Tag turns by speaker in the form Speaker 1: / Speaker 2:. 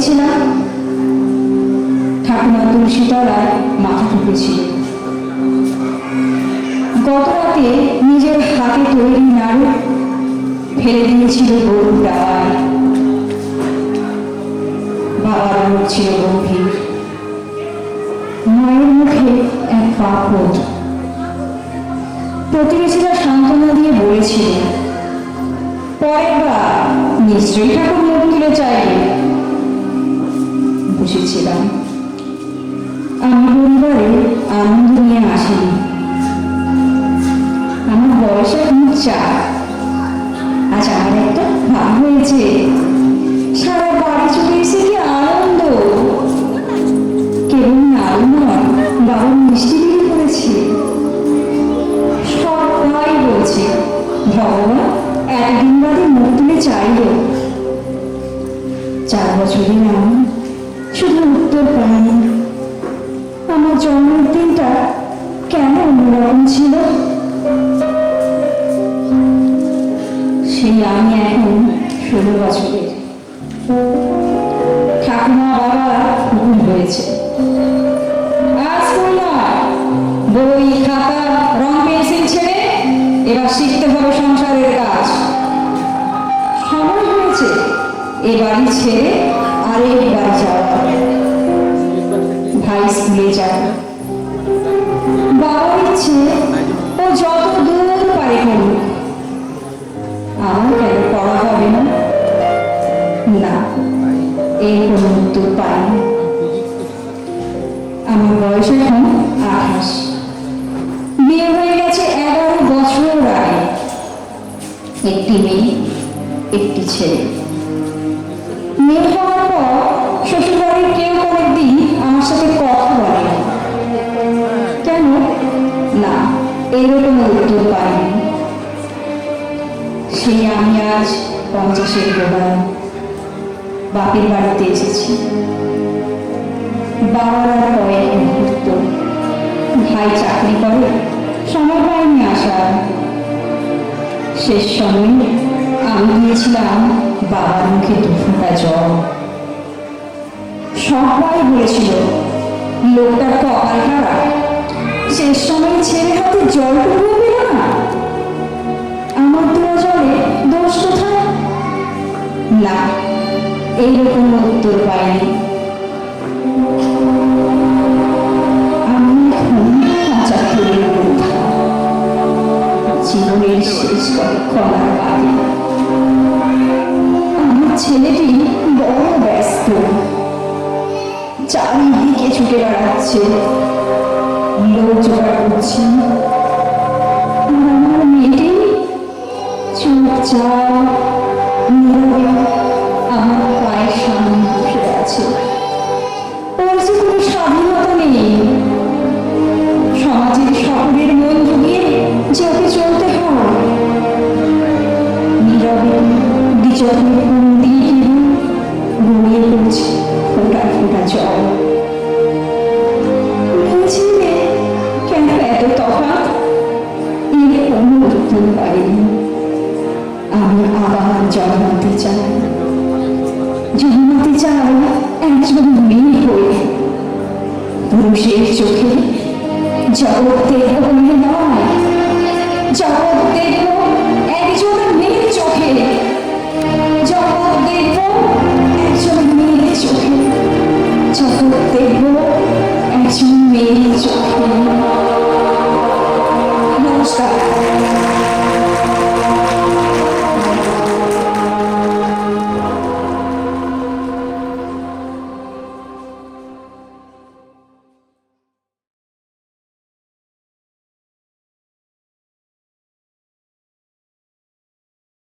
Speaker 1: দেখেছিলাম ঠাকুমা তুলসী তলায় মাথা ঠুকেছিল। গত রাতে নিজের হাতে তৈরি নাড়ু ফেলে দিয়েছিল গরুর ডালায়। বাবার মুখ ছিল গম্ভীর, মায়ের মুখে এক পাপড়। প্রতিবেশীরা সান্ত্বনা দিয়ে বলেছিল, পরের বার নিশ্চয়ই ঠাকুর মুখ তুলে চাইবে। বুঝেছিলাম আমি পরিবারে আনন্দ নিয়ে আসিনি। আমার বয়স এখন 4। আজ আমার একটা ভাব হয়েছে, সারা বাড়ি চলে এসে কি আনন্দ! কেবল নাড়ু নয়, বাবার মিষ্টি বিলি করেছে। সবাই বলছে ভগবান একদিন বাদে মুখ তুলে চাইল। 4 বছরে আমি শুধু উত্তর পাইনি। আমার জন্মের দিনটা কেন অন্যরকম ছিল? সেই আমি এখন 16 বছরের। ঠাকুমা বাবা হুকুম হয়েছে, আজ করলাম বই খাতা রং পেন্সিল ছেড়ে এবার শিখতে হবে সংসারের কাজ। সময় হয়েছে এ বাড়ি ছেড়ে আরেক বাড়ি যাওয়া। ভাই স্কুলে যাবে, বাবার ইচ্ছে ও যত দূর পারে করুক। আমার কেন পড়া হবে না? না, এই কোনো উত্তর পাইনি। আমার বয়স এখন 28। বিয়ে হয়ে গেছে 11 বছর আগে। একটি মেয়ে, একটি ছেলে। মেয়ে হওয়ার পর শ্বশুরবাড়ির কেউ অনেকদিন আমার সাথে কথা বলে না। কেন? না, এরকম উত্তর পাইনি। সেই আমি আজ 50-এর গোড়ায় বাপের বাড়িতে এসেছি। বাবার আর কয়েক মুহূর্ত। ভাই চাকরি করে, সময় পায়নি আসার। শেষ সময় আমি দিয়েছিলাম বাবার মুখে 2 ফোঁটা জল। সবাই বলেছিল লোকটার কপাল খারাপ, শেষ সময় ছেলে হাতে জলটুকু পেল না। আমার দেওয়া জলে দোষ কোথায়? না, এইরকম উত্তর পাইনি। আমি এখন 75-এর বৃদ্ধা। জীবনের শেষ কয়েকক্ষণ বাদে আমার ছেলেটি বড় ব্যস্ত, চারিদিকে ছুটে বেড়াচ্ছে, লোক জোগাড় করছে। আমার মেয়েটি চুপচাপ নীরবে আমার পায়ের সামনে বসে আছে। ওর যে কোনো স্বাধীনতা নেই। সমাজের সকলের মন জুগিয়ে যে ওকে চলতে হয়। নীরবে দ্বিচক্রের কোন দিয়ে গড়িয়ে পড়ছে ফোঁটা ফোঁটা জল। ছেলে কেন এত তফাৎ? এর কোনো উত্তর পাইনি। আমি আবার জন্মাতে চাই, জন্মাতে চাই একজন মেয়ে হয়ে। পুরুষের চোখে জগৎ দেখব বলে নয়, জগৎ দেখব একজন মেয়ের চোখে। জগৎ দেখব একজন মেয়ের চোখে। জগৎ দেখব একজন মেয়ের চোখে। নমস্কার।